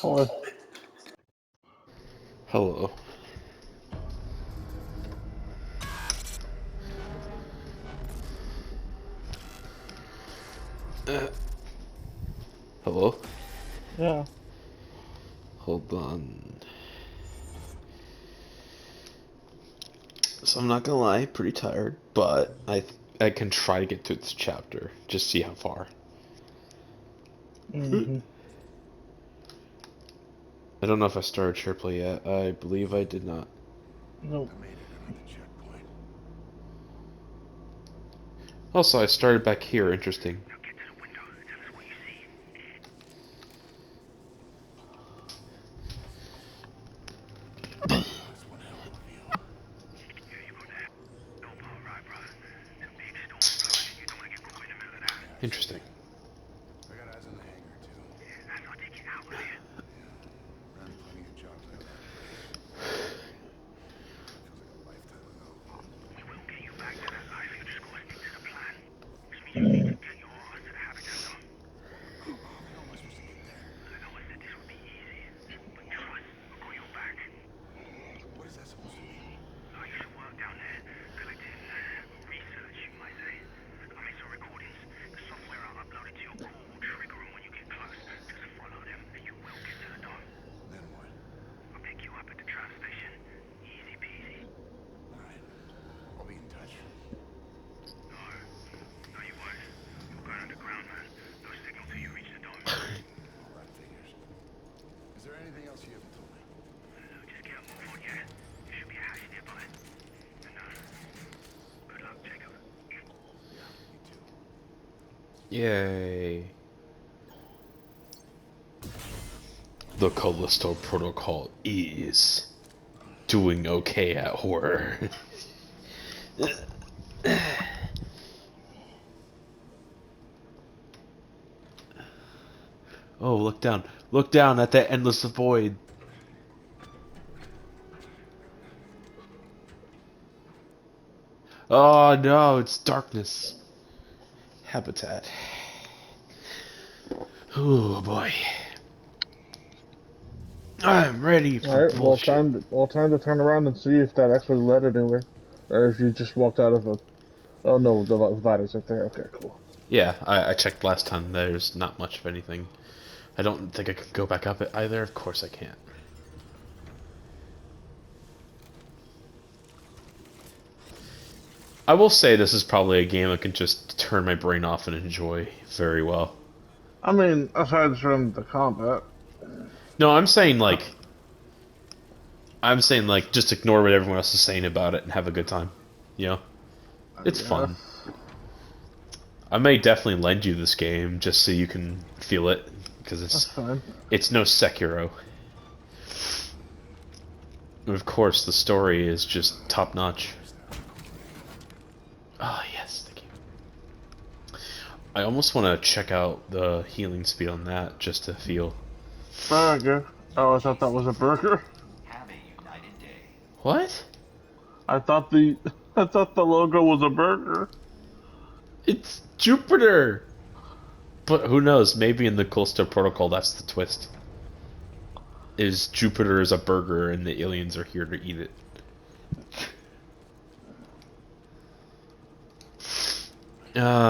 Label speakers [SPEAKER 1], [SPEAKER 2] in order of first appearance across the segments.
[SPEAKER 1] Or
[SPEAKER 2] Hello. Hello?
[SPEAKER 1] yeah.
[SPEAKER 2] Hold on. So I'm not gonna lie, pretty tired, but I can try to get through this chapter. Just see how far.
[SPEAKER 1] Mm-hmm.
[SPEAKER 2] I don't know if I started SharePlay yet. I believe I did not.
[SPEAKER 1] Nope.
[SPEAKER 3] I made it another checkpoint.
[SPEAKER 2] Also, I started back here. Interesting.
[SPEAKER 3] Now get to the window. Tell us what you see. That's one hell of a view. Yeah, you got that. No part right, bro. Some big storm blowing and you don't want to get caught in the middle of that. Yeah,
[SPEAKER 2] Interesting.
[SPEAKER 3] I got eyes on the hangar, too. Yeah, that's not taking out of here. Yeah. Ran plenty of jobs out of that place. Feels like a lifetime ago. We will get you back to that life. You just gotta stick to the plan. Which means you need to get your ass to the habitat zone. How the hell am I supposed to get there? I know I said this would be easy, but trust, I've got your back. What is that supposed to mean? Oh, you should work down there, collecting research, you might say. I made some recordings. The software I uploaded to your core will trigger them when you get close. Just follow them, and you will get to the dome. Then what? I'll pick you up at the train station. Easy peasy. All right. I'll be in touch. No. No, you won't. You're going underground, man. No signal till you reach the dome. All that figures. Is there anything else you haven't told me? No, just get a move on, yeah? There should be a hatch nearby. And, good luck, Jacob. Yeah, you too.
[SPEAKER 2] Yay. The Callisto Protocol is doing okay at horror. Oh, look down. Look down at that endless void. Oh no, it's darkness. Habitat. Oh boy. I'm ready
[SPEAKER 1] All
[SPEAKER 2] for
[SPEAKER 1] right. Well,
[SPEAKER 2] bullshit.
[SPEAKER 1] time to turn around and see if that actually led anywhere, or if you just walked out of a. Oh no, the divider's right there. Okay, cool.
[SPEAKER 2] Yeah, I checked last time. There's not much of anything. I don't think I can go back up it either. Of course I can't. I will say this is probably a game I can just turn my brain off and enjoy very well.
[SPEAKER 1] I mean, aside from the combat.
[SPEAKER 2] No, I'm saying like just ignore what everyone else is saying about it and have a good time. You know,
[SPEAKER 1] I
[SPEAKER 2] it's
[SPEAKER 1] guess
[SPEAKER 2] fun. I may definitely lend you this game just so you can feel it because
[SPEAKER 1] that's fine.
[SPEAKER 2] it's no Sekiro. And of course, the story is just top notch.
[SPEAKER 3] There's that recorder.
[SPEAKER 2] Ah, yes, thank you. I almost want to check out the healing speed on that just to feel.
[SPEAKER 1] Burger. Oh, I thought that was a burger.
[SPEAKER 4] Have a united day.
[SPEAKER 2] What?
[SPEAKER 1] I thought the I thought the logo was a burger.
[SPEAKER 2] It's Jupiter! But who knows? Maybe in the Callisto Protocol, that's the twist. Is Jupiter is a burger and the aliens are here to eat it.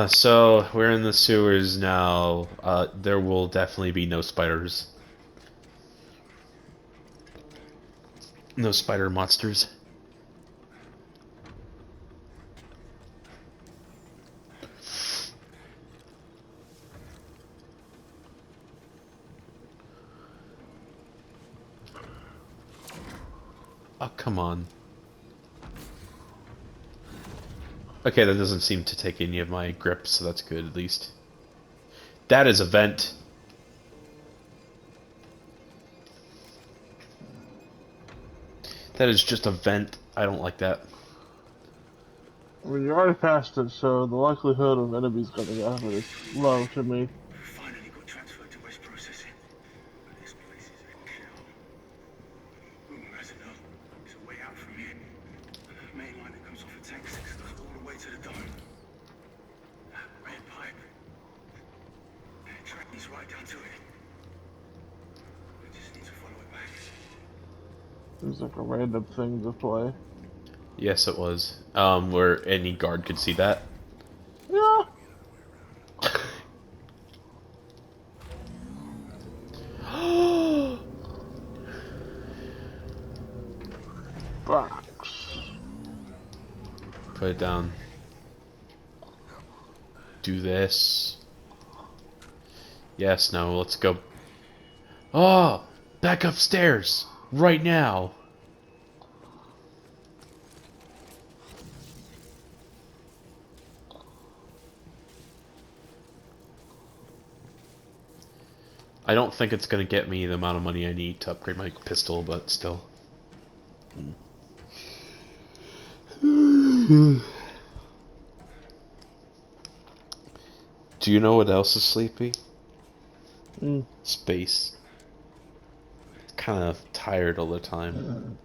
[SPEAKER 2] So we're in the sewers now. There will definitely be no spiders. No spider monsters. Oh, come on. Okay, that doesn't seem to take any of my grip, so that's good at least. That is a vent. That is just a vent. I don't like that.
[SPEAKER 1] I mean, you already passed it, so the likelihood of enemies coming out of it is low to me.
[SPEAKER 3] Finally got transferred to West Processing. But this place is a shell. Rumor has it though, there's a way out from here. The main line that comes off of Tank 6 goes all the way to the dome. Red pipe. And the train is right down to it. I just
[SPEAKER 1] Seems like a random thing to play.
[SPEAKER 2] Yes, it was. Where any guard could see that.
[SPEAKER 1] Yeah. Box.
[SPEAKER 2] Put it down. Do this. Yes, no, let's go. Oh! Back upstairs! Right now! I don't think it's gonna get me the amount of money I need to upgrade my pistol, but still. Do you know what else is sleepy?
[SPEAKER 1] Mm.
[SPEAKER 2] Space. Kind of tired all the time.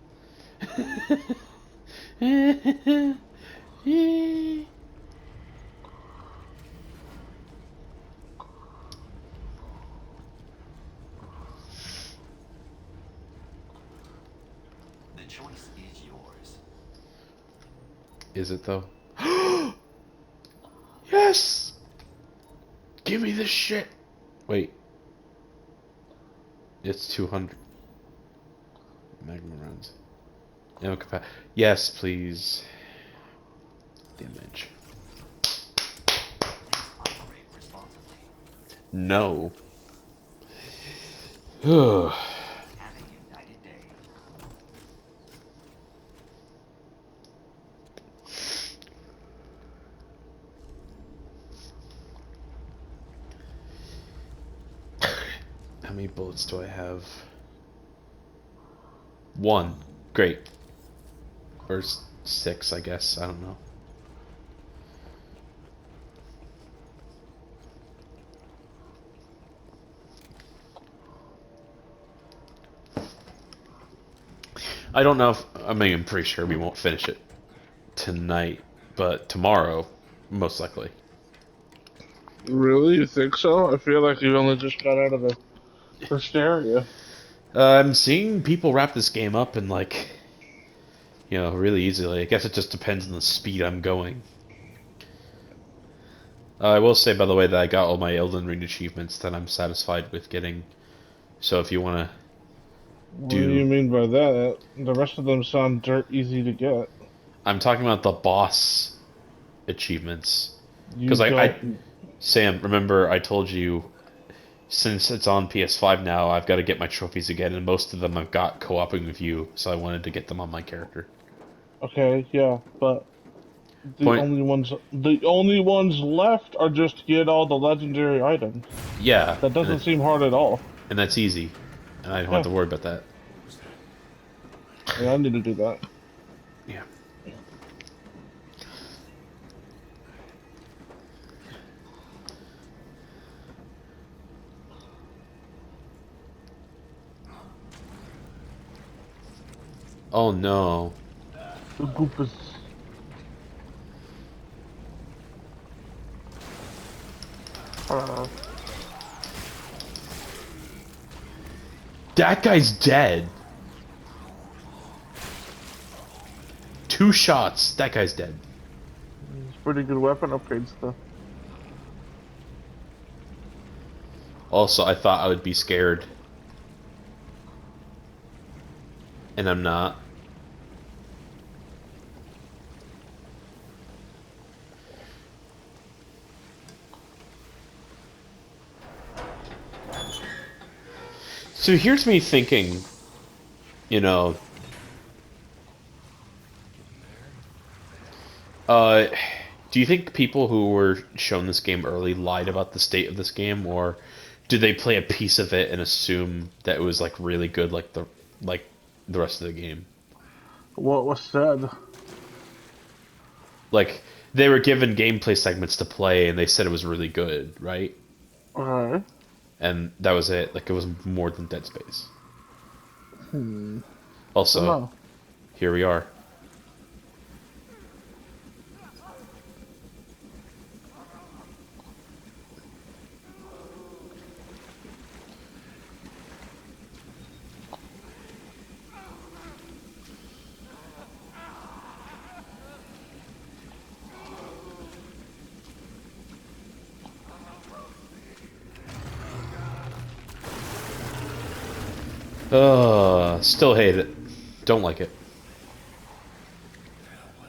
[SPEAKER 4] The choice is yours.
[SPEAKER 2] Is it though? Yes! Give me this shit! Wait. It's 200. Magnum rounds. No capacity. Yes, please. Damage.
[SPEAKER 4] Operate responsibly.
[SPEAKER 2] No.
[SPEAKER 4] Have a united day.
[SPEAKER 2] How many bullets do I have? 1. Great. Or 6, I guess. I don't know. I don't know if... I mean, I'm pretty sure we won't finish it tonight, but tomorrow, most likely.
[SPEAKER 1] Really? You think so? I feel like you only just got out of the first area.
[SPEAKER 2] I'm seeing people wrap this game up in, like, you know, really easily. I guess it just depends on the speed I'm going. I will say, by the way, that I got all my Elden Ring achievements that I'm satisfied with getting. So if you want to
[SPEAKER 1] What do you
[SPEAKER 2] do...
[SPEAKER 1] mean by that? The rest of them sound dirt easy to get.
[SPEAKER 2] I'm talking about the boss achievements.
[SPEAKER 1] You
[SPEAKER 2] Because
[SPEAKER 1] don't.
[SPEAKER 2] Sam, remember I told you, since it's on PS5 now, I've got to get my trophies again, and most of them I've got co-oping with you, so I wanted to get them on my character.
[SPEAKER 1] Okay, yeah, but
[SPEAKER 2] Point...
[SPEAKER 1] the only ones left are just to get all the legendary items.
[SPEAKER 2] Yeah,
[SPEAKER 1] That doesn't seem hard at all.
[SPEAKER 2] and that's easy. And I don't have
[SPEAKER 1] Yeah,
[SPEAKER 2] to worry about that.
[SPEAKER 1] yeah, I need to do that.
[SPEAKER 2] Yeah. Oh no.
[SPEAKER 1] The Goopas.
[SPEAKER 2] That guy's dead. 2 shots. That guy's dead.
[SPEAKER 1] It's pretty good weapon upgrades, though.
[SPEAKER 2] Also, I thought I would be scared. And I'm not. So here's me thinking, you know, do you think people who were shown this game early lied about the state of this game, or did they play a piece of it and assume that it was like really good, like the rest of the game?
[SPEAKER 1] What was said?
[SPEAKER 2] Like they were given gameplay segments to play, and they said it was really good, right?
[SPEAKER 1] Alright.
[SPEAKER 2] And that was it. Like it was more than Dead Space.
[SPEAKER 1] I
[SPEAKER 2] Also,
[SPEAKER 1] don't know.
[SPEAKER 2] here we are. Still hate it. Don't like it.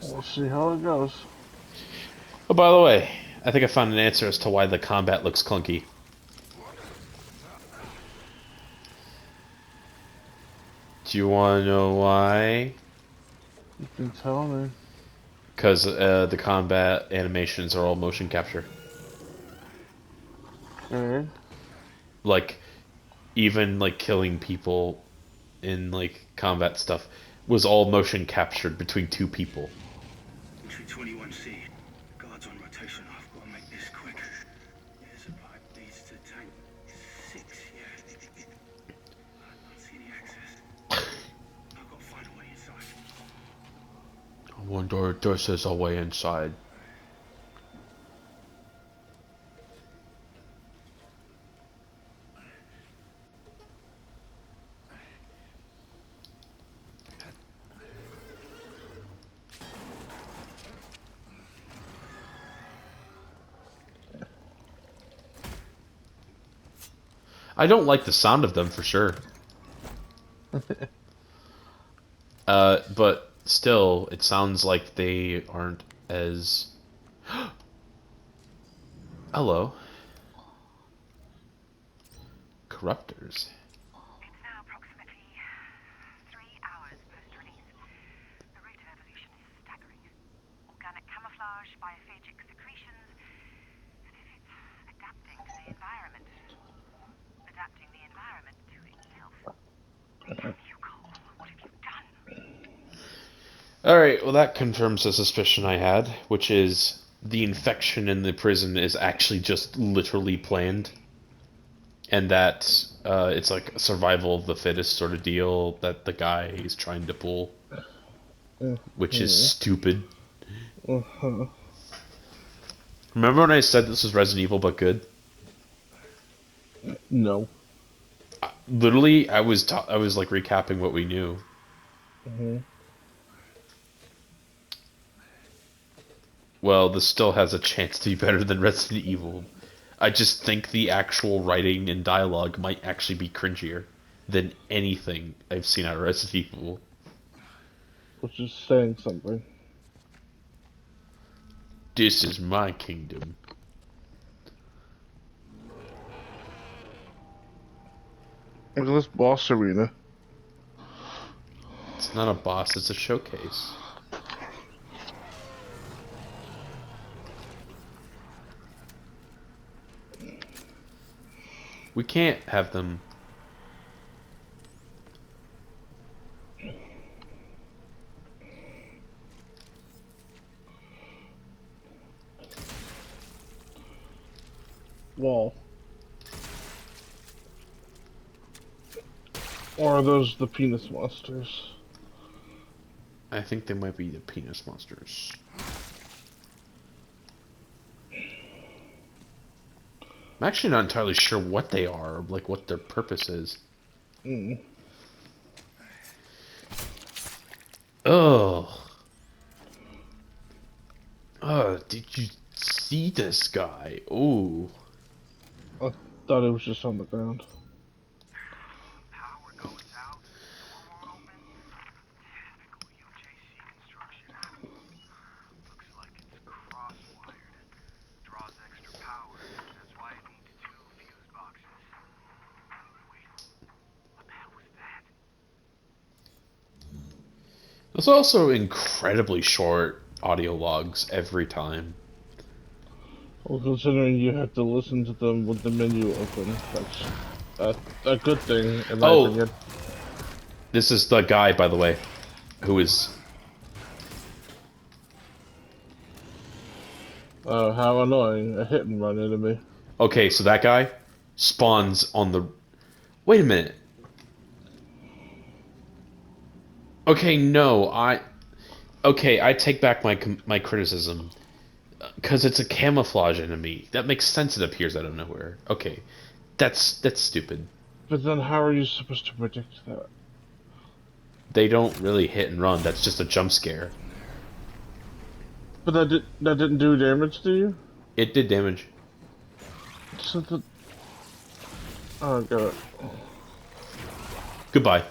[SPEAKER 1] We'll see how it goes.
[SPEAKER 2] Oh, by the way, I think I found an answer as to why the combat looks clunky. Do you want to know why?
[SPEAKER 1] You can tell me.
[SPEAKER 2] Because the combat animations are all motion capture.
[SPEAKER 1] Okay.
[SPEAKER 2] Like, even like killing people in like combat stuff was all motion captured between two people.
[SPEAKER 3] Entry 21C. Guards on rotation. I've got to make this quick. Here's a pipe leads to tank 6 here. I don't see any access. I've got to find a way inside.
[SPEAKER 2] One door says a way inside. I don't like the sound of them for sure. But still, it sounds like they aren't as... Hello. Corruptors.
[SPEAKER 5] It's now approximately 3 hours post-release. The rate of evolution is staggering. Organic camouflage, biophagic secretions, as if it's adapting to the environment. Adapting the environment to itself. Hugo, what have you done?
[SPEAKER 2] Alright, well that confirms the suspicion I had, which is the infection in the prison is actually just literally planned. And that it's like a survival of the fittest sort of deal that the guy is trying to pull. Which is stupid. Remember when I said this was Resident Evil but good?
[SPEAKER 1] No.
[SPEAKER 2] Literally, I was like recapping what we knew. Well, this still has a chance to be better than Resident Evil. I just think the actual writing and dialogue might actually be cringier than anything I've seen out of Resident Evil.
[SPEAKER 1] Which is saying something.
[SPEAKER 2] This is my kingdom.
[SPEAKER 1] Look at this boss arena.
[SPEAKER 2] It's not a boss, it's a showcase. We can't have them...
[SPEAKER 1] Wall. Or are those the penis monsters?
[SPEAKER 2] I think they might be the penis monsters. I'm actually not entirely sure what they are, like what their purpose is. Oh. Oh, did you see this guy? Ooh.
[SPEAKER 1] I thought it was just on the ground.
[SPEAKER 3] Power goes out. Door open. Typical UJC construction. Looks like it's cross-wired. Draws extra power. That's why it needs 2 fuse boxes. Wait. What the hell was that?
[SPEAKER 2] There's also incredibly short audio logs every time.
[SPEAKER 1] Well, considering you have to listen to them with the menu open, that's a good thing, in my opinion.
[SPEAKER 2] This is the guy, by the way, who is...
[SPEAKER 1] How annoying. A hit and run enemy.
[SPEAKER 2] Okay, so that guy spawns on the... Wait a minute. Okay, no, Okay, I take back my criticism. Because it's a camouflage enemy. That makes sense it appears out of nowhere. Okay, that's stupid.
[SPEAKER 1] But then how are you supposed to predict that?
[SPEAKER 2] They don't really hit and run, that's just a jump scare.
[SPEAKER 1] But that didn't do damage to you?
[SPEAKER 2] It did damage.
[SPEAKER 1] So oh god.
[SPEAKER 2] Goodbye.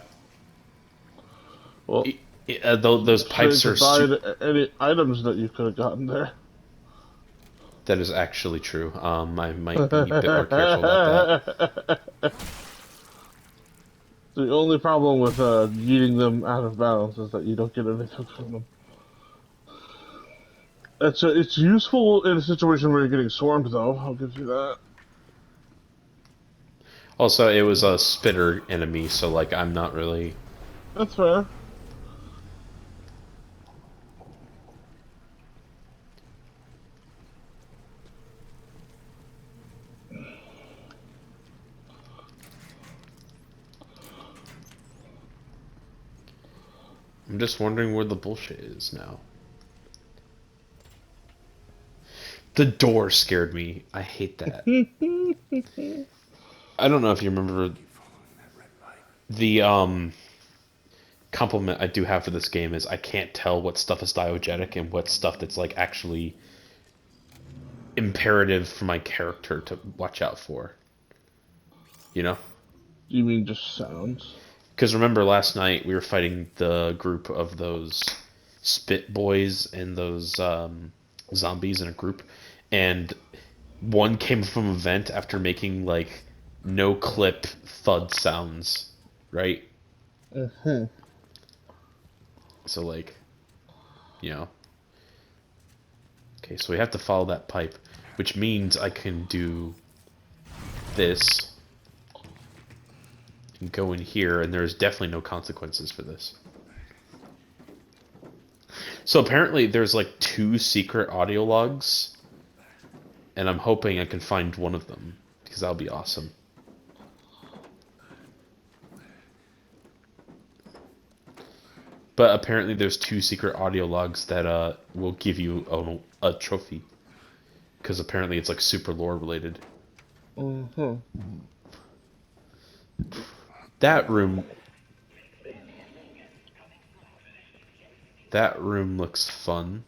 [SPEAKER 1] Well,
[SPEAKER 2] Those
[SPEAKER 1] say
[SPEAKER 2] pipes are
[SPEAKER 1] goodbye to any items that you could have gotten there.
[SPEAKER 2] That is actually true. I might be a bit more careful about that.
[SPEAKER 1] The only problem with yeeting them out of bounds is that you don't get anything from them. It's useful in a situation where you're getting swarmed, though. I'll give you that.
[SPEAKER 2] Also, it was a spitter enemy, so like I'm not really.
[SPEAKER 1] That's fair.
[SPEAKER 2] I'm just wondering where the bullshit is now. The door scared me. I hate that. I don't know if you remember the compliment I do have for this game is I can't tell what stuff is diegetic and what stuff that's like actually imperative for my character to watch out for. You know?
[SPEAKER 1] You mean just sounds?
[SPEAKER 2] Because remember last night we were fighting the group of those spit boys and those zombies in a group, and one came from a vent after making like no clip thud sounds, right?
[SPEAKER 1] Mm-hmm.
[SPEAKER 2] So like, you know. Okay, so we have to follow that pipe, which means I can do this and go in here, and there's definitely no consequences for this. So apparently there's like 2 secret audio logs, and I'm hoping I can find one of them, because that'll be awesome. But apparently there's 2 secret audio logs that will give you a trophy, because apparently it's like super lore related.
[SPEAKER 1] Mm-hmm.
[SPEAKER 2] That room... That room looks fun.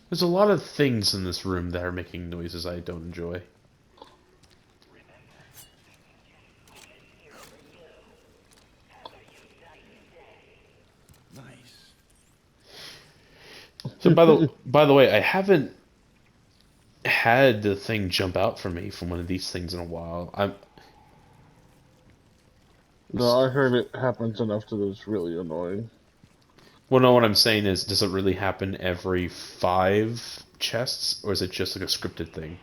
[SPEAKER 2] There's a lot of things in this room that are making noises I don't enjoy.
[SPEAKER 3] Nice.
[SPEAKER 2] So by the way, I haven't had the thing jump out for me from one of these things in a while.
[SPEAKER 1] No, I heard it happens enough that it's really annoying.
[SPEAKER 2] Well, no, what I'm saying is, does it really happen every 5 chests, or is it just like a scripted thing?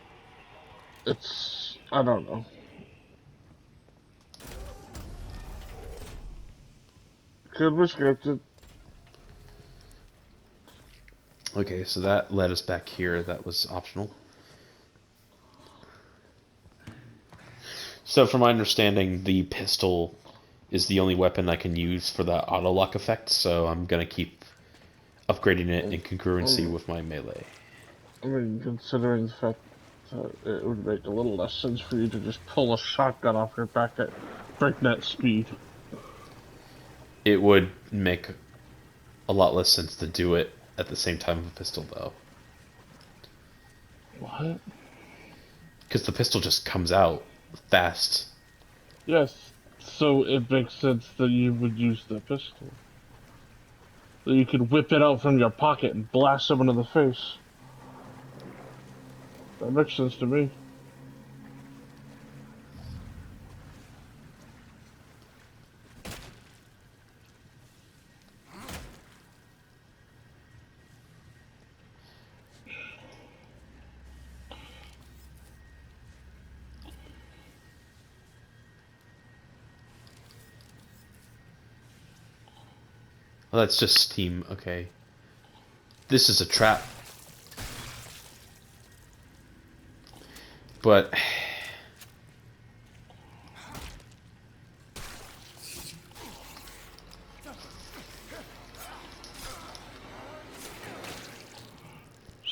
[SPEAKER 1] I don't know. Could be scripted.
[SPEAKER 2] Okay, so that led us back here. That was optional. So from my understanding, the pistol is the only weapon I can use for that auto lock effect, so I'm gonna keep upgrading it in congruency with my melee.
[SPEAKER 1] I mean, considering the fact that it would make a little less sense for you to just pull a shotgun off your back at breakneck speed.
[SPEAKER 2] It would make a lot less sense to do it at the same time with a pistol, though.
[SPEAKER 1] What?
[SPEAKER 2] Because the pistol just comes out fast.
[SPEAKER 1] Yes, so it makes sense that you would use the pistol. So you could whip it out from your pocket and blast someone in the face. That makes sense to me.
[SPEAKER 2] Well, that's just steam. Okay. This is a trap. But...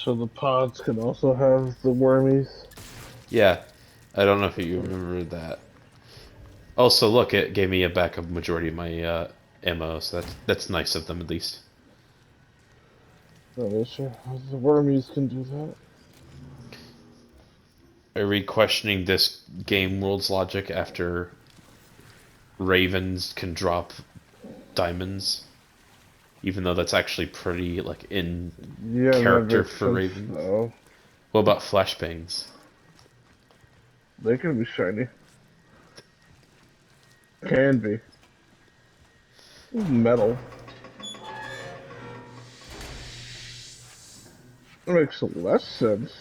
[SPEAKER 1] So the pods can also have the wormies.
[SPEAKER 2] Yeah, I don't know if you remember that. Also, look, it gave me a backup majority of my ammo, so that's nice of them at least.
[SPEAKER 1] Not really sure how the wormies can do that.
[SPEAKER 2] Are we questioning this game world's logic after ravens can drop diamonds? Even though that's actually pretty, like, in
[SPEAKER 1] Yeah, that
[SPEAKER 2] character
[SPEAKER 1] makes
[SPEAKER 2] for
[SPEAKER 1] sense
[SPEAKER 2] ravens.
[SPEAKER 1] though.
[SPEAKER 2] What about flashbangs?
[SPEAKER 1] They can be shiny. Can be. Metal. It makes less sense.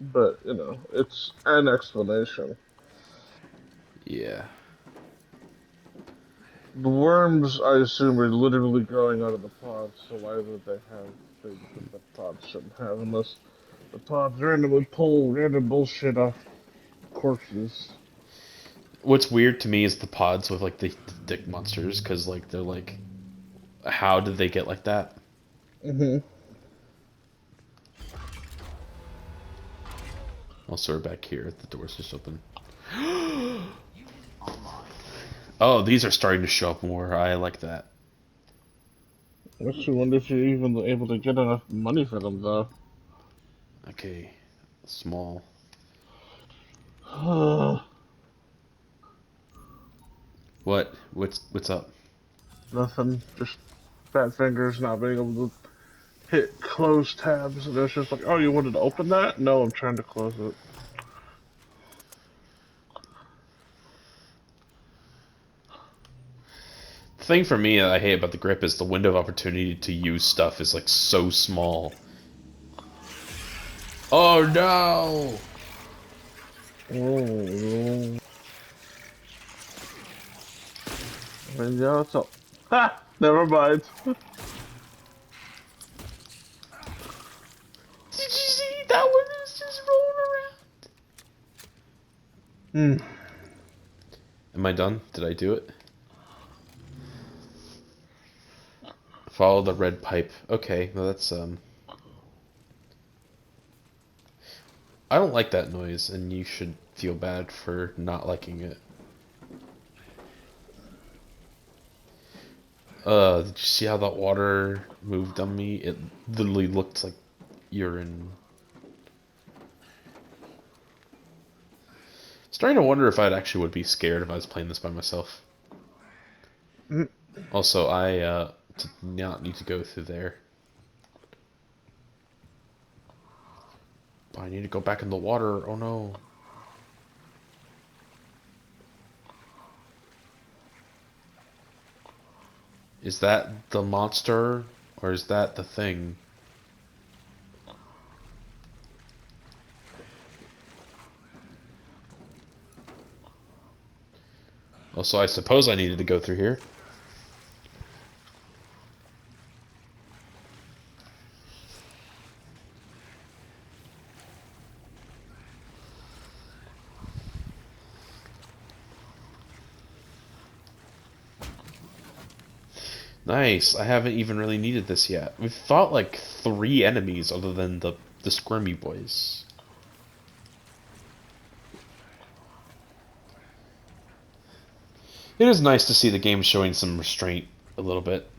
[SPEAKER 1] But, it's an explanation.
[SPEAKER 2] Yeah.
[SPEAKER 1] The worms, I assume, are literally growing out of the pods, so why would they have things that the pods shouldn't have unless the pods randomly pull random bullshit off corpses?
[SPEAKER 2] What's weird to me is the pods with, like, the dick monsters, because, like, they're like, how did they get like that?
[SPEAKER 1] Mm-hmm.
[SPEAKER 2] Also, we're back here. The door's just open.
[SPEAKER 4] Unit online.
[SPEAKER 2] Oh, these are starting to show up more. I like that.
[SPEAKER 1] Makes you wonder if you're even able to get enough money for them, though.
[SPEAKER 2] Okay. Small. What? What's up?
[SPEAKER 1] Nothing. Just fat fingers not being able to hit close tabs. And it's just like, oh, you wanted to open that? No, I'm trying to close it.
[SPEAKER 2] The thing for me that I hate about the grip is the window of opportunity to use stuff is like so small. Oh no!
[SPEAKER 1] Oh, and yeah, it's all. Ha! Never mind.
[SPEAKER 2] Did you see that one is just rolling
[SPEAKER 1] Hmm.
[SPEAKER 2] around? Am I done? Did I do it? Follow the red pipe. Okay, well that's. I don't like that noise, and you should feel bad for not liking it. Did you see how that water moved on me? It literally looked like urine. Starting to wonder if I actually would be scared if I was playing this by myself.
[SPEAKER 1] Mm.
[SPEAKER 2] Also, I did not need to go through there. I need to go back in the water. Oh no. Is that the monster? Or is that the thing? Also, I suppose I needed to go through here. Nice. I haven't even really needed this yet. We've fought like 3 enemies other than the squirmy boys. It is nice to see the game showing some restraint a little bit.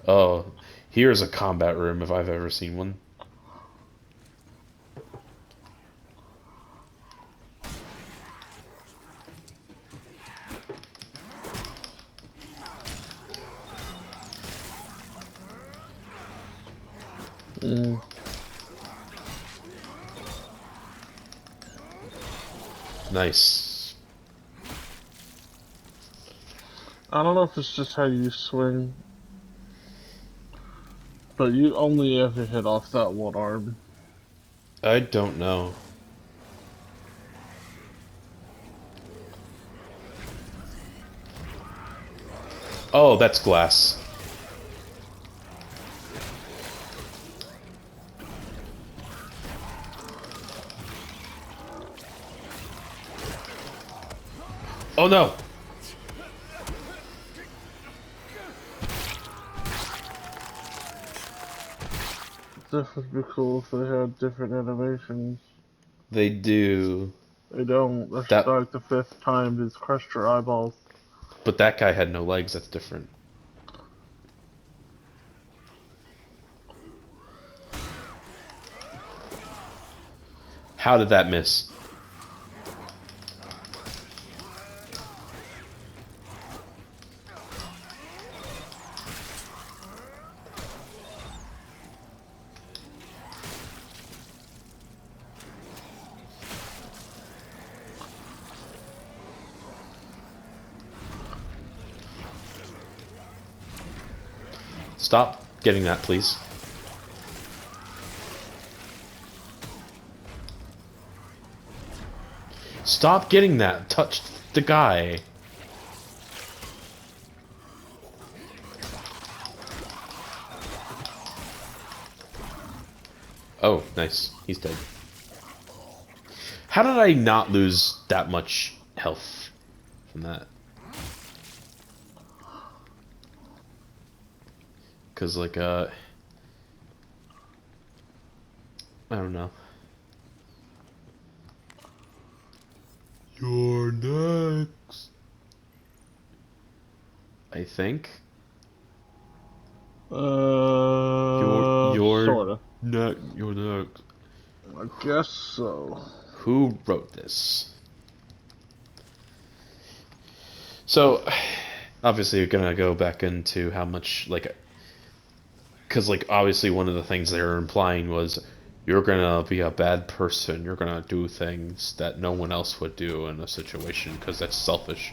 [SPEAKER 2] Oh, here's a combat room if I've ever seen one.
[SPEAKER 1] Mm.
[SPEAKER 2] Nice.
[SPEAKER 1] I don't know if it's just how you swing, but you only ever hit off that one arm.
[SPEAKER 2] I don't know. Oh, that's glass. Oh no!
[SPEAKER 1] This would be cool if they had different animations.
[SPEAKER 2] They do.
[SPEAKER 1] They don't. That's
[SPEAKER 2] That,
[SPEAKER 1] like the fifth time it's crushed your eyeballs.
[SPEAKER 2] but that guy had no legs. That's different. How did that miss? Stop getting that, please. Stop getting that. Touch the guy. Oh, nice. He's dead. How did I not lose that much health from that? Because, like, I don't know. You're next. I think. You're
[SPEAKER 1] Sorta.
[SPEAKER 2] You're next.
[SPEAKER 1] I guess so.
[SPEAKER 2] Who wrote this? So, obviously, you're gonna go back into how much, like, because, like, obviously, one of the things they were implying was you're gonna be a bad person. You're gonna do things that no one else would do in a situation because that's selfish.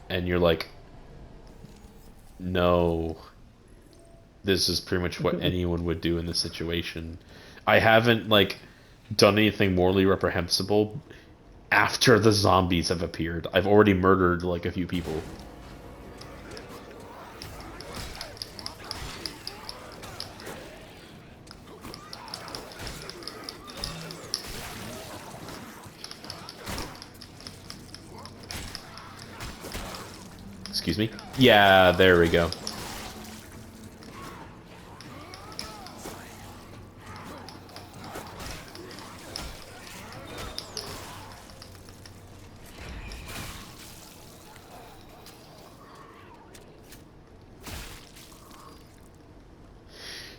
[SPEAKER 2] And you're like, no, this is pretty much what anyone would do in this situation. I haven't, like, done anything morally reprehensible after the zombies have appeared. I've already murdered, like, a few people. Excuse me? Yeah, there we go.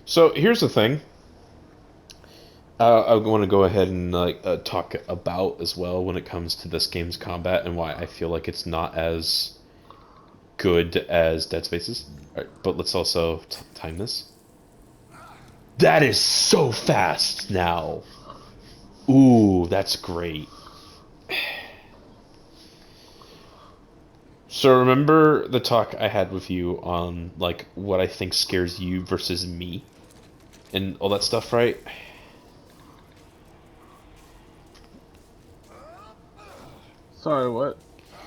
[SPEAKER 2] So here's the thing. I want to go ahead and talk about as well when it comes to this game's combat and why I feel like it's not as good as Dead Space's. Alright, but let's also time this. That is so fast now. Ooh, that's great. So remember the talk I had with you on, like, what I think scares you versus me and all that stuff, right?
[SPEAKER 1] Sorry, what?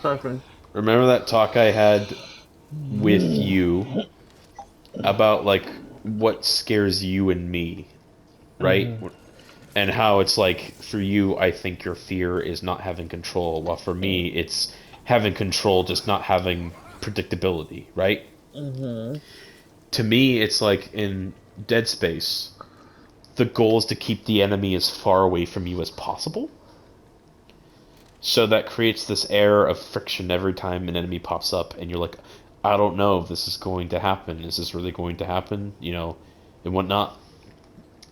[SPEAKER 1] Typing.
[SPEAKER 2] Remember that talk I had with you about, like, what scares you and me, right? And how it's like, for you, I think your fear is not having control, while for me, it's having control, just not having predictability, right? To me, it's like in Dead Space, the goal is to keep the enemy as far away from you as possible. So that creates this air of friction every time an enemy pops up, and you're like, I don't know if this is going to happen. Is this really going to happen? You know, and whatnot.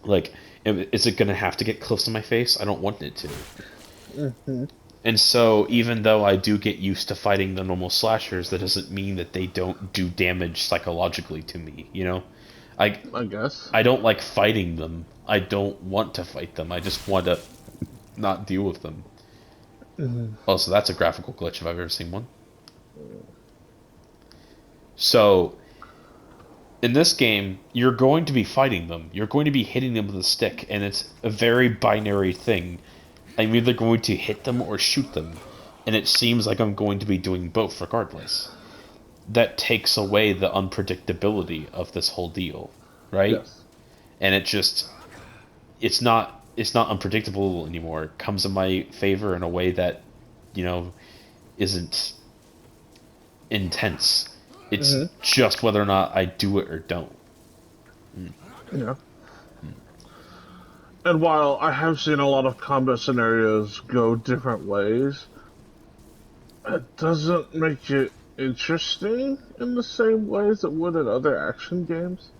[SPEAKER 2] Like, is it going to have to get close to my face? I don't want it to. And so, even though I do get used to fighting the normal slashers, that doesn't mean that they don't do damage psychologically to me, you know? I
[SPEAKER 1] guess.
[SPEAKER 2] I don't like fighting them. I don't want to fight them. I just want to not deal with them. Oh, so that's a graphical glitch if I've ever seen one. So, in this game, you're going to be fighting them. You're going to be hitting them with a stick, and it's a very binary thing. I'm either going to hit them or shoot them, and it seems like I'm going to be doing both regardless. That takes away the unpredictability of this whole deal, right?
[SPEAKER 1] Yes.
[SPEAKER 2] And it's not unpredictable anymore. It comes in my favor in a way that, you know, isn't intense. It's just whether or not I do it or don't.
[SPEAKER 1] Yeah. And while I have seen a lot of combat scenarios go different ways, it doesn't make it interesting in the same way as it would in other action games.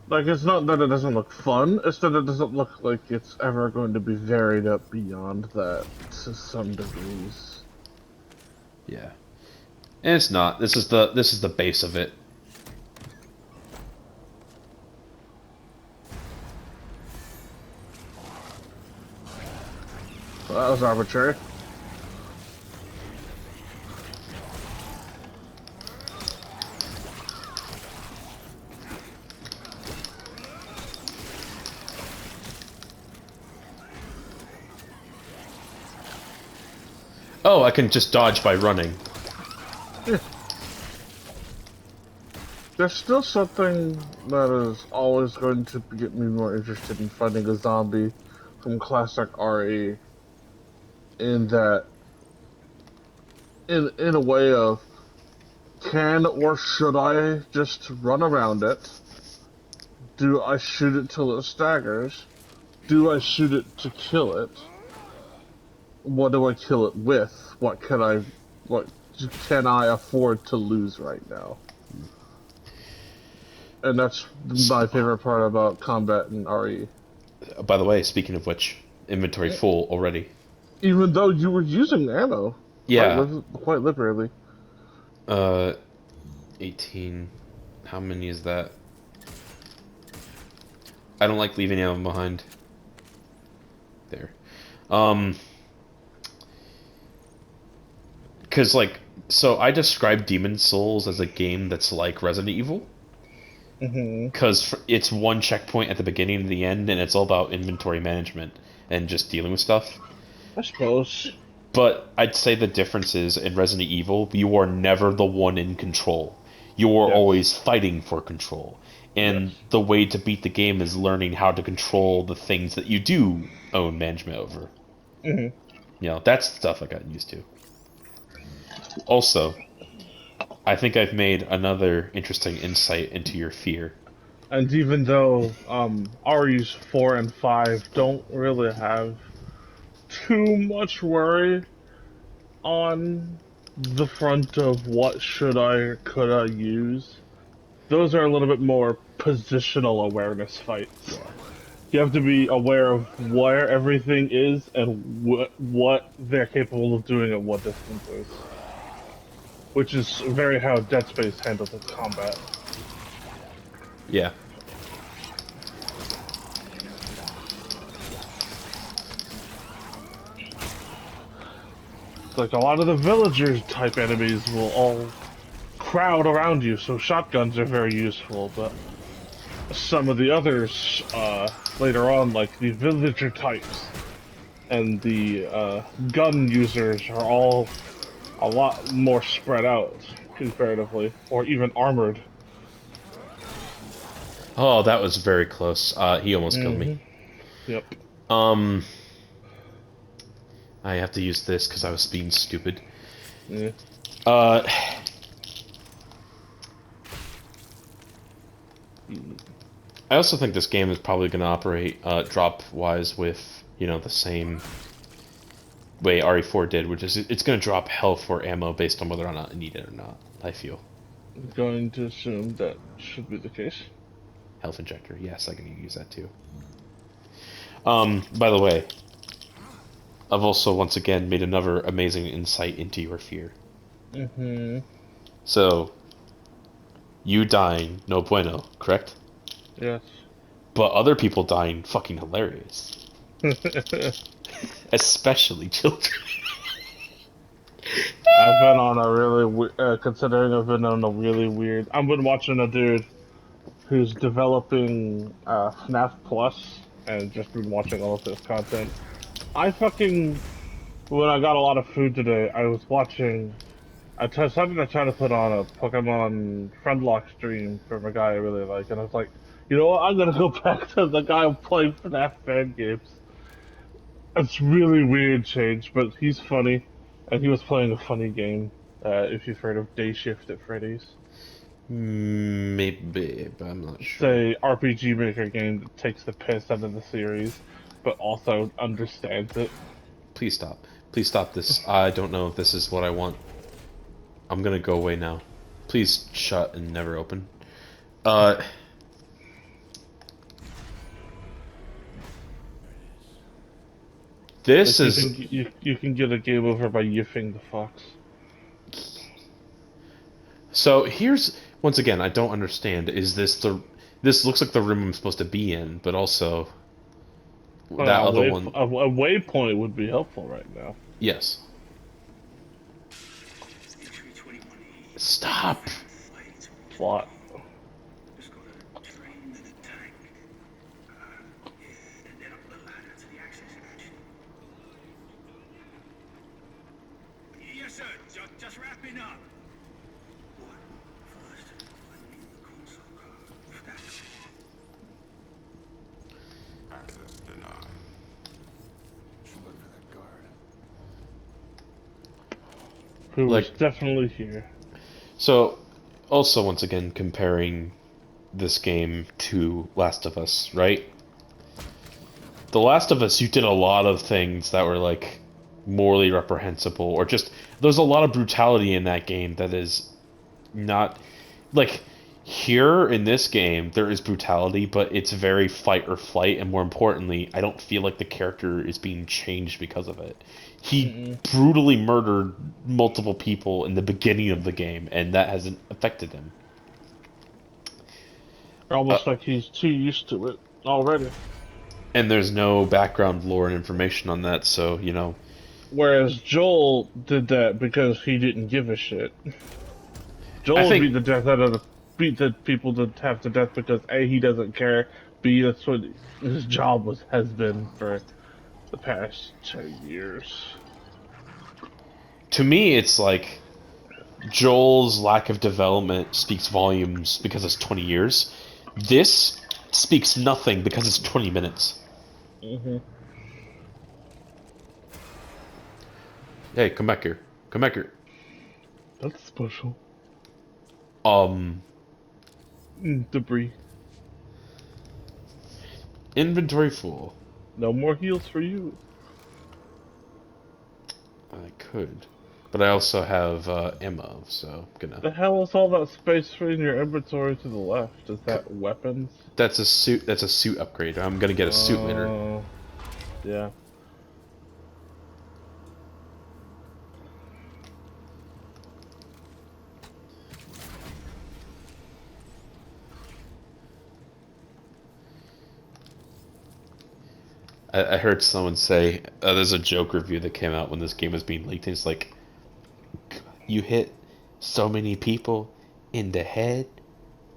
[SPEAKER 1] Like, it's not that it doesn't look fun, it's that it doesn't look like it's ever going to be varied up beyond that to some degrees.
[SPEAKER 2] Yeah, and it's not. This is the base of it.
[SPEAKER 1] Well, that was arbitrary.
[SPEAKER 2] Oh, I can just dodge by running.
[SPEAKER 1] Yeah. There's still something that is always going to get me more interested in fighting a zombie from classic RE, in that, in a way of, can or should I just run around it? Do I shoot it till it staggers? Do I shoot it to kill it? What do I kill it with? What can I afford to lose right now? And that's my favorite part about combat in RE.
[SPEAKER 2] By the way, speaking of which, inventory full already.
[SPEAKER 1] Even though you were using ammo
[SPEAKER 2] Yeah.
[SPEAKER 1] quite liberally.
[SPEAKER 2] Uh, 18. How many is that? I don't like leaving ammo behind. There. Because, like, so I describe Demon Souls as a game that's like Resident Evil.
[SPEAKER 1] Mm-hmm.
[SPEAKER 2] Because it's one checkpoint at the beginning and the end, and it's all about inventory management and just dealing with stuff.
[SPEAKER 1] I suppose.
[SPEAKER 2] But I'd say the difference is in Resident Evil, you are never the one in control. You are
[SPEAKER 1] Yes.
[SPEAKER 2] always fighting for control. And
[SPEAKER 1] Yes.
[SPEAKER 2] the way to beat the game is learning how to control the things that you do own management over.
[SPEAKER 1] Mm-hmm.
[SPEAKER 2] You know, that's the stuff I got used to. Also, I think I've made another interesting insight into your fear.
[SPEAKER 1] And even though REs 4 and 5 don't really have too much worry on the front of what should I or could I use, those are a little bit more positional awareness fights. You have to be aware of where everything is and what they're capable of doing at what distances. Which is very how Dead Space handles its combat.
[SPEAKER 2] Yeah.
[SPEAKER 1] Like, a lot of the villagers type enemies will all crowd around you, so shotguns are very useful, but some of the others, later on, like the villager types and the gun users, are all a lot more spread out, comparatively, or even armored.
[SPEAKER 2] Oh, that was very close. He almost killed me.
[SPEAKER 1] Yep.
[SPEAKER 2] Um, I have to use this because I was being stupid.
[SPEAKER 1] Yeah.
[SPEAKER 2] I also think this game is probably going to operate drop-wise with, you know, the same way RE4 did, which is it's going to drop hell for ammo based on whether or not I need it or not, I feel.
[SPEAKER 1] I'm going to assume that should be the case.
[SPEAKER 2] Health injector, yes, I can use that too. By the way, I've also once again made another amazing insight into your fear.
[SPEAKER 1] Mm-hmm.
[SPEAKER 2] So, you dying, no bueno, correct?
[SPEAKER 1] Yes.
[SPEAKER 2] But other people dying, fucking hilarious. Especially children.
[SPEAKER 1] I've been on a really considering I've been on a really weird. I've been watching a dude who's developing FNAF Plus, and just been watching all of his content. When I got a lot of food today, I was watching. I decided to try to put on a Pokemon Friendlock stream from a guy I really like, and I was like, you know what? I'm gonna go back to the guy who played FNAF fan games. It's really weird change, but he's funny, and he was playing a funny game. If you've heard of Day Shift at Freddy's.
[SPEAKER 2] Maybe, but I'm not sure.
[SPEAKER 1] Say RPG Maker game that takes the piss out of the series, but also understands it.
[SPEAKER 2] Please stop. Please stop this. I don't know if this is what I want. I'm gonna go away now. Please shut and never open. Uh, this
[SPEAKER 1] Like
[SPEAKER 2] is
[SPEAKER 1] you can get a game over by yiffing the fox.
[SPEAKER 2] so. Here's once again. I don't understand. Is this the? This looks like the room I'm supposed to be in, but also that other one.
[SPEAKER 1] A waypoint would be helpful right now.
[SPEAKER 2] Yes. Stop.
[SPEAKER 1] Plot.
[SPEAKER 3] Just go to the train and the tank. And then up the ladder to the access hatch. Yes, sir. Just wrapping up. What? First, I need the console code. That's
[SPEAKER 4] Access denied. Should look for that guard.
[SPEAKER 1] Who was
[SPEAKER 2] Like
[SPEAKER 1] definitely here.
[SPEAKER 2] so. Also, once again, comparing this game to Last of Us, right? The Last of Us, you did a lot of things that were like morally reprehensible, or just there's a lot of brutality in that game that is not like here in this game there is brutality, but it's very fight or flight, and more importantly, I don't feel like the character is being changed because of it. He brutally murdered multiple people in the beginning of the game, and that hasn't affected him. Uh,
[SPEAKER 1] Almost like he's too used to it already.
[SPEAKER 2] and there's no background lore and information on that, so
[SPEAKER 1] Whereas Joel did that because he didn't give a shit.
[SPEAKER 2] I
[SPEAKER 1] Joel
[SPEAKER 2] think
[SPEAKER 1] beat the death out of beat the people to half to death because A, he doesn't care, B, that's what his job has been for the past 10 years.
[SPEAKER 2] to me it's like Joel's lack of development speaks volumes because it's 20 years. This speaks nothing because it's 20 minutes.
[SPEAKER 1] Mm-hmm.
[SPEAKER 2] Hey, come back here. Come back here.
[SPEAKER 1] That's special.
[SPEAKER 2] Um,
[SPEAKER 1] Debris.
[SPEAKER 2] inventory full.
[SPEAKER 1] No more heals for you.
[SPEAKER 2] I could. But I also have ammo, so I'm gonna.
[SPEAKER 1] The hell is all that space in your inventory to the left? Is that weapons?
[SPEAKER 2] That's a suit. That's a suit upgrade. I'm gonna get a suit later.
[SPEAKER 1] Yeah.
[SPEAKER 2] I heard someone say there's a joke review that came out when this game was being leaked. And it's like you hit so many people in the head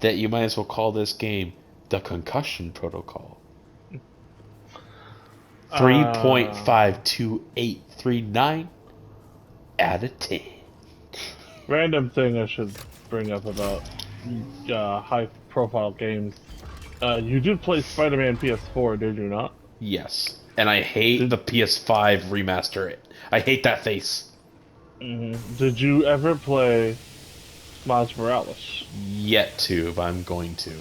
[SPEAKER 2] that you might as well call this game the Concussion Protocol. 3.52839 out of 10.
[SPEAKER 1] Random thing I should bring up about high-profile games. You did play Spider-Man PS4, did you not?
[SPEAKER 2] Yes. And I hate the PS5 remaster. I hate that face.
[SPEAKER 1] Did you ever play Miles Morales?
[SPEAKER 2] Yet to, but I'm going to.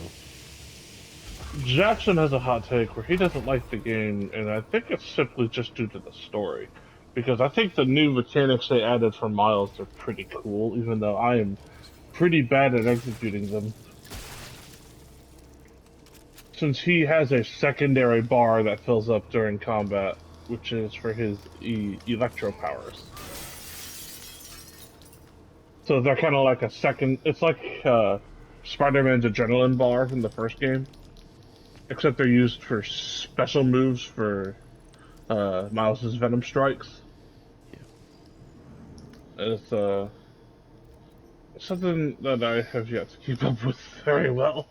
[SPEAKER 1] Jackson has a hot take where he doesn't like the game, and I think it's simply just due to the story. Because I think the new mechanics they added for Miles are pretty cool, even though I am pretty bad at executing them. Since he has a secondary bar that fills up during combat, which is for his electro powers. So they're kind of like a second. It's like Spider-Man's adrenaline bar from the first game, except they're used for special moves for Miles's Venom strikes. It's something that I have yet to keep up with very well.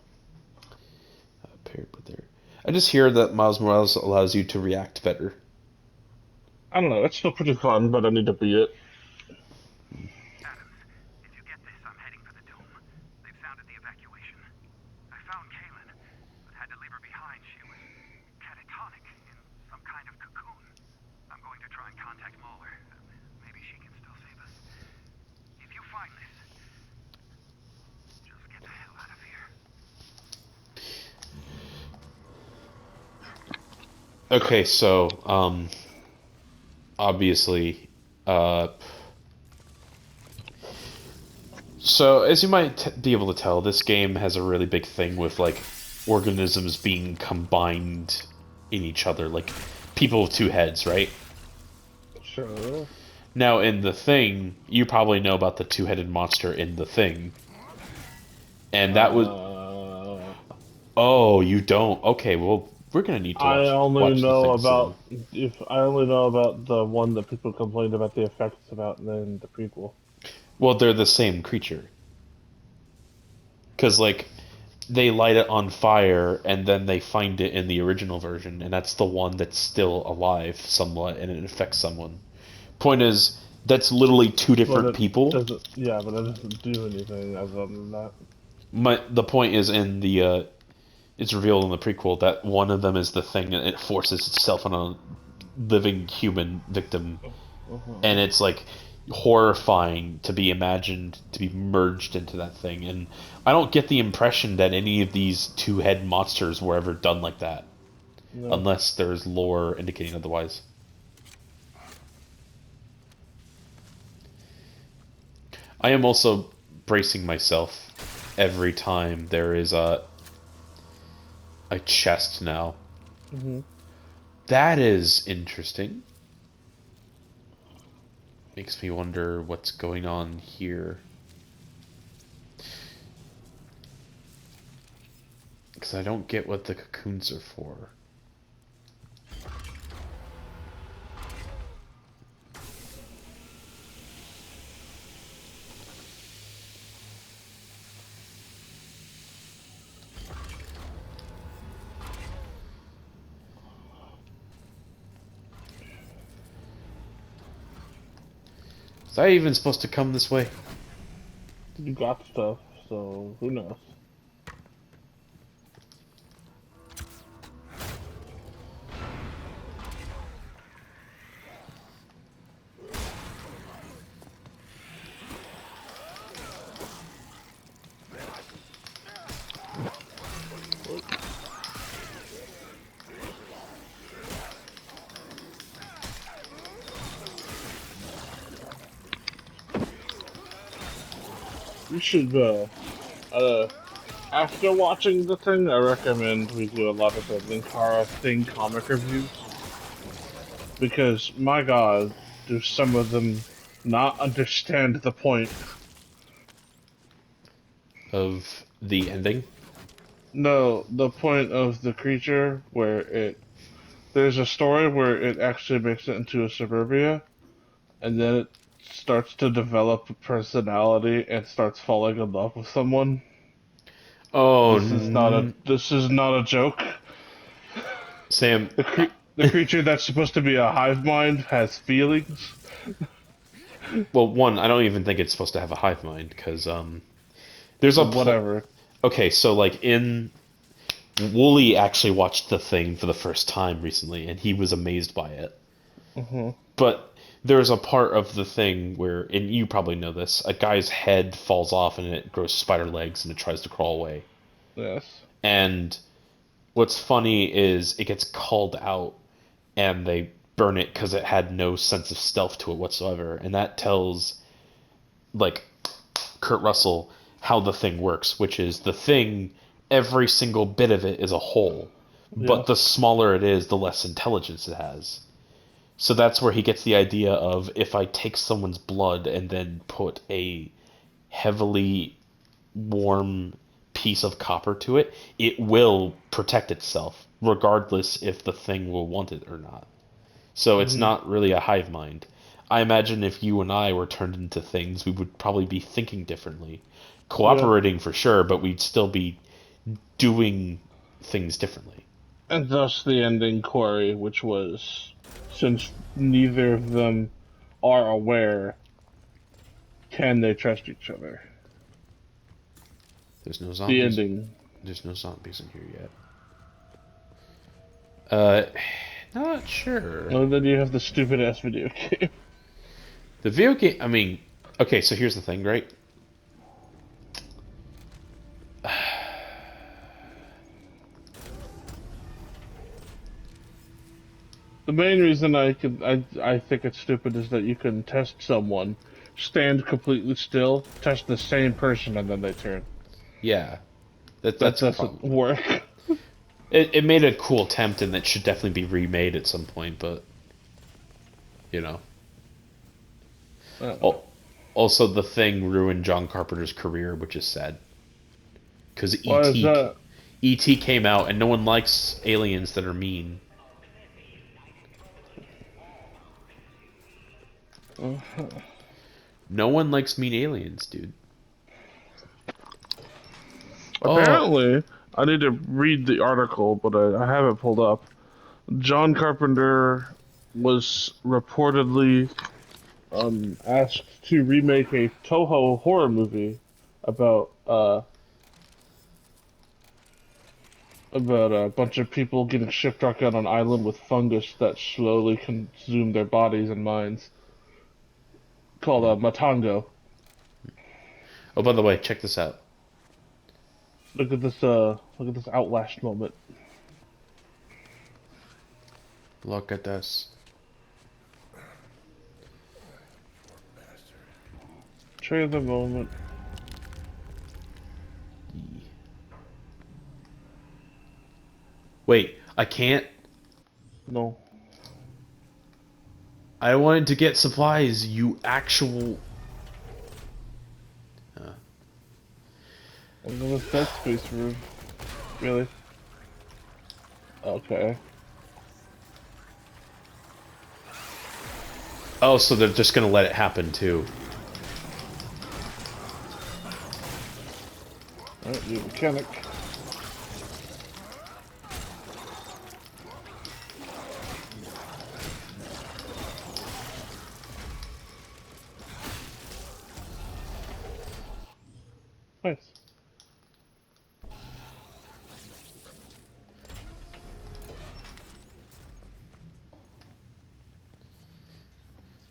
[SPEAKER 2] Paired with there. I just hear that Miles Morales allows you to react better.
[SPEAKER 1] I don't know. It's still pretty fun, but I need to beat it.
[SPEAKER 3] Adams, if you get this, I'm heading for the dome. They've sounded the evacuation. I found Kaylin, but had to leave her behind. She was catatonic in some kind of cocoon. I'm going to try and contact Mahler. Maybe she can still save us. If you find this, just get the
[SPEAKER 2] Okay, so obviously, uh, so as you might be able to tell, this game has a really big thing with like organisms being combined in each other, like people with two heads, right?
[SPEAKER 1] Sure.
[SPEAKER 2] Now, in the thing, you probably know about the two-headed monster in the thing, and that was.
[SPEAKER 1] Uh,
[SPEAKER 2] Oh, you don't? Okay, well, we're gonna need to
[SPEAKER 1] I only
[SPEAKER 2] watch the
[SPEAKER 1] know
[SPEAKER 2] thing soon.
[SPEAKER 1] about if I only know about the one that people complained about the effects about, and then the prequel.
[SPEAKER 2] Well, they're the same creature, because like they light it on fire and then they find it in the original version, and that's the one that's still alive somewhat, and it affects someone. Point is, that's literally two
[SPEAKER 1] But
[SPEAKER 2] different
[SPEAKER 1] it
[SPEAKER 2] people.
[SPEAKER 1] doesn't. Yeah, but it doesn't do anything other than that.
[SPEAKER 2] The point is in the it's revealed in the prequel that one of them is the thing and it forces itself on a living human victim,
[SPEAKER 1] Uh-huh.
[SPEAKER 2] and it's like horrifying to be imagined to be merged into that thing. And I don't get the impression that any of these two-head monsters were ever done like that,
[SPEAKER 1] No.
[SPEAKER 2] unless there's lore indicating otherwise. I am also bracing myself every time there is a chest now.
[SPEAKER 1] Hmm.
[SPEAKER 2] That is interesting. Makes me wonder what's going on here. Because I don't get what the cocoons are for. Is I even supposed to come this way?
[SPEAKER 1] You got stuff, so who knows? You should. Uh, After watching the thing, I recommend we do a lot of the Linkara thing comic reviews because my God, do some of them not understand the point?
[SPEAKER 2] Of the ending?
[SPEAKER 1] No, the point of the creature where it there's a story where it actually makes it into a suburbia and then it starts to develop a personality and starts falling in love with someone.
[SPEAKER 2] Oh,
[SPEAKER 1] This is not a joke.
[SPEAKER 2] Sam.
[SPEAKER 1] The creature that's supposed to be a hive mind has feelings.
[SPEAKER 2] Well, one, I don't even think it's supposed to have a hive mind because there's a
[SPEAKER 1] Whatever.
[SPEAKER 2] okay, so like in Wooly actually watched the thing for the first time recently, and he was amazed by it.
[SPEAKER 1] Hmm.
[SPEAKER 2] But there's a part of the thing where, and you probably know this, a guy's head falls off and it grows spider legs and it tries to crawl away.
[SPEAKER 1] Yes.
[SPEAKER 2] And what's funny is it gets called out and they burn it because it had no sense of stealth to it whatsoever. And that tells, like, Kurt Russell how the thing works, which is the thing, every single bit of it is a whole. But
[SPEAKER 1] Yes.
[SPEAKER 2] the smaller it is, the less intelligence it has. So that's where he gets the idea of if I take someone's blood and then put a heavily warm piece of copper to it, it will protect itself, regardless if the thing will want it or not. So it's
[SPEAKER 1] Hmm.
[SPEAKER 2] not really a hive mind. I imagine if you and I were turned into things, we would probably be thinking differently.
[SPEAKER 1] Yeah.
[SPEAKER 2] Cooperating for sure, but we'd still be doing things differently.
[SPEAKER 1] And thus the ending query, which was since neither of them are aware, can they trust each other?
[SPEAKER 2] There's no
[SPEAKER 1] The
[SPEAKER 2] zombies.
[SPEAKER 1] ending.
[SPEAKER 2] There's no zombies in here yet. Uh, not sure.
[SPEAKER 1] And then you have the stupid ass video game.
[SPEAKER 2] The video game. I mean, okay. So here's the thing, right?
[SPEAKER 1] The main reason I think it's stupid is that you can test someone, stand completely still, test the same person, and then they turn.
[SPEAKER 2] Yeah,
[SPEAKER 1] That
[SPEAKER 2] that's a
[SPEAKER 1] doesn't
[SPEAKER 2] problem.
[SPEAKER 1] work.
[SPEAKER 2] It made a cool attempt, and it should definitely be remade at some point. But you know,
[SPEAKER 1] Uh,
[SPEAKER 2] oh, also the Thing ruined John Carpenter's career, which is sad. Because
[SPEAKER 1] why is that?
[SPEAKER 2] E.T. came out, and no one likes aliens that are mean.
[SPEAKER 1] Uh,
[SPEAKER 2] No one likes mean aliens, dude. Oh,
[SPEAKER 1] Apparently, I need to read the article, but I have it pulled up. John Carpenter was reportedly asked to remake a Toho horror movie about about a bunch of people getting shipwrecked on an island with fungus that slowly consume their bodies and minds, called Matango.
[SPEAKER 2] oh, by the way, check this out.
[SPEAKER 1] Look at this Outlast moment.
[SPEAKER 2] Look at this.
[SPEAKER 1] Trailer moment.
[SPEAKER 2] Wait, I can't.
[SPEAKER 1] No.
[SPEAKER 2] I wanted to get supplies. You actual.
[SPEAKER 1] I'm in this Dead Space room. Really? Okay.
[SPEAKER 2] Oh, so they're just gonna let it happen too.
[SPEAKER 1] Alright, you mechanic. Nice.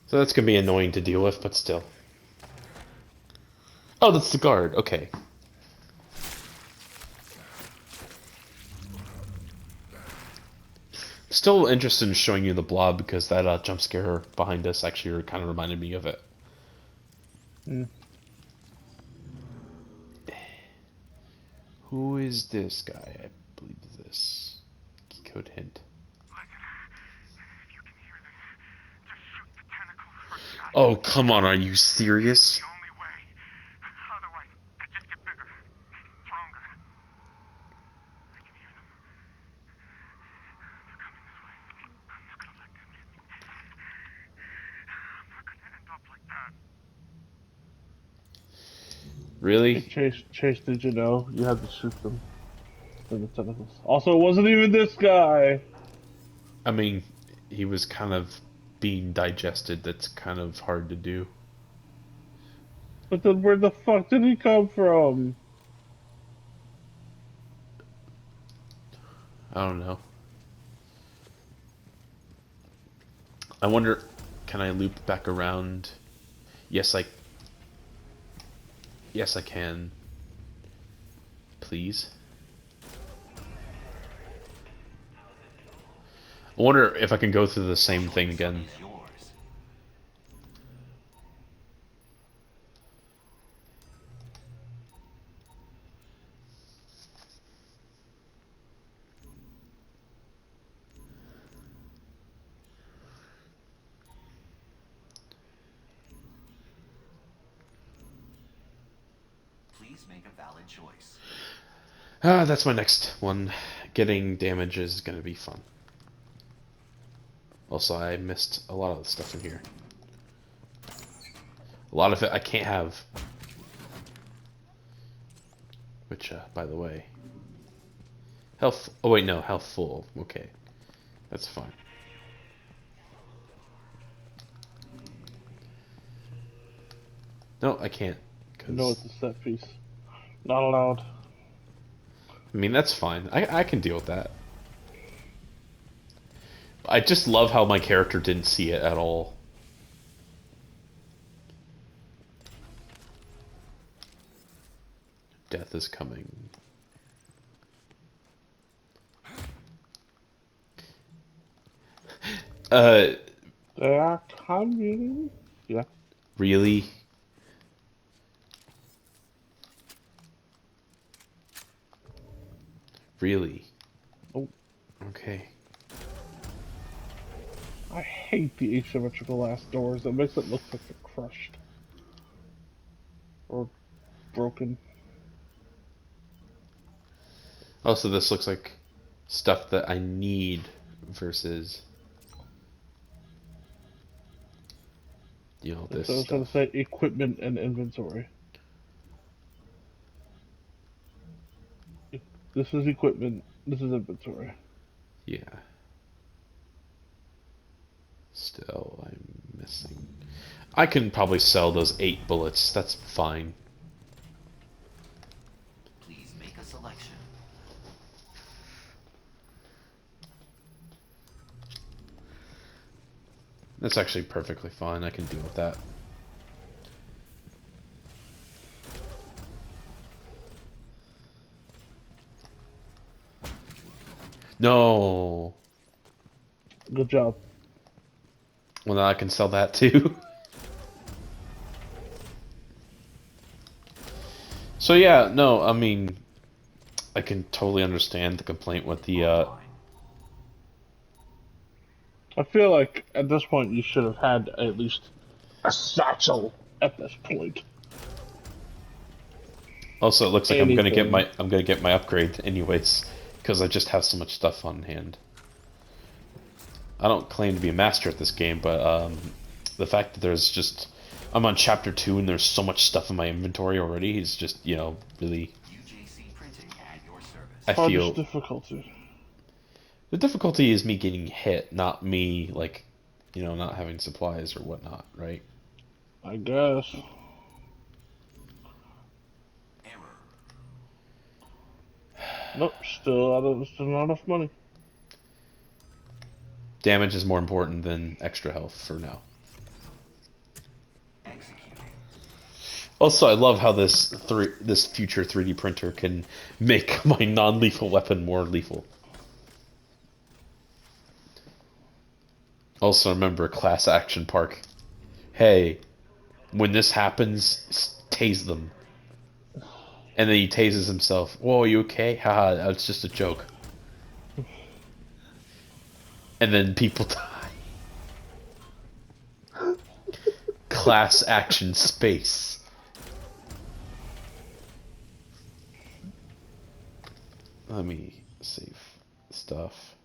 [SPEAKER 2] So that's gonna be annoying to deal with, but still. Oh, that's the guard. Okay. Still interested in showing you the blob because that jump scare behind us actually kind of reminded me of it.
[SPEAKER 1] Mm.
[SPEAKER 2] Who is this guy? I believe this. Key code hint.
[SPEAKER 3] If you can hear this, just shoot the tentacles for shot.
[SPEAKER 2] Oh, come on. Are you serious?
[SPEAKER 3] The only way. Otherwise, they just get bigger, stronger. I can hear them. They're coming this way. I'm not gonna let them get me. I'm not gonna end up like that.
[SPEAKER 2] Really?
[SPEAKER 1] Chase, did you know you had to shoot them in the tentacles? Also, it wasn't even this guy!
[SPEAKER 2] I mean, he was kind of being digested. That's kind of hard to do.
[SPEAKER 1] But then where the fuck did he come from?
[SPEAKER 2] I don't know. I wonder, can I loop back around? Yes, I. Yes, I can. Please. I wonder if I can go through the same thing again.
[SPEAKER 6] Please make a valid choice.
[SPEAKER 2] Ah, that's my next one. Getting damage is gonna be fun. Also, I missed a lot of the stuff in here. A lot of it I can't have. Which, by the way... Health... Oh, wait, no. Health full. Okay. That's fine. No, I can't.
[SPEAKER 1] No, it's a set piece. Not allowed.
[SPEAKER 2] I mean, that's fine. I can deal with that. I just love how my character didn't see it at all. Death is coming. Uh,
[SPEAKER 1] They are coming. Yeah.
[SPEAKER 2] really? Really?
[SPEAKER 1] Oh,
[SPEAKER 2] Okay.
[SPEAKER 1] I hate the asymmetrical glass doors. It makes it look like they're crushed or broken.
[SPEAKER 2] Also, this looks like stuff that I need versus,
[SPEAKER 1] That's
[SPEAKER 2] this
[SPEAKER 1] what I was trying
[SPEAKER 2] stuff.
[SPEAKER 1] to say. Equipment and inventory. This is equipment. This is inventory.
[SPEAKER 2] Yeah. Still, I'm missing. I can probably sell those 8 bullets. That's fine.
[SPEAKER 6] Please make a selection.
[SPEAKER 2] That's actually perfectly fine. I can deal with that. No.
[SPEAKER 1] Good job.
[SPEAKER 2] Well, now I can sell that too. So yeah, no, I mean, I can totally understand the complaint with the
[SPEAKER 6] Offline.
[SPEAKER 1] I feel like at this point you should have had at least a satchel at this point.
[SPEAKER 2] Also, it looks like
[SPEAKER 1] Anything.
[SPEAKER 2] I'm gonna get my upgrade anyways, because I just have so much stuff on hand. I don't claim to be a master at this game, but the fact that I'm on chapter 2 and there's so much stuff in my inventory already is just really.
[SPEAKER 6] UJC printing at your service.
[SPEAKER 2] I
[SPEAKER 1] Hardest
[SPEAKER 2] feel
[SPEAKER 1] difficulty.
[SPEAKER 2] the difficulty is me getting hit, not me like, not having supplies or whatnot, right?
[SPEAKER 1] I guess.
[SPEAKER 6] Error.
[SPEAKER 1] Nope, still not enough money.
[SPEAKER 2] Damage is more important than extra health for now.
[SPEAKER 6] Executing.
[SPEAKER 2] Also, I love how this future 3D printer can make my non-lethal weapon more lethal. Also, remember class action park. Hey, when this happens, tase them. And then he tases himself. Whoa, you okay? Haha, that's just a joke. And then people die. Class action space. Let me save stuff.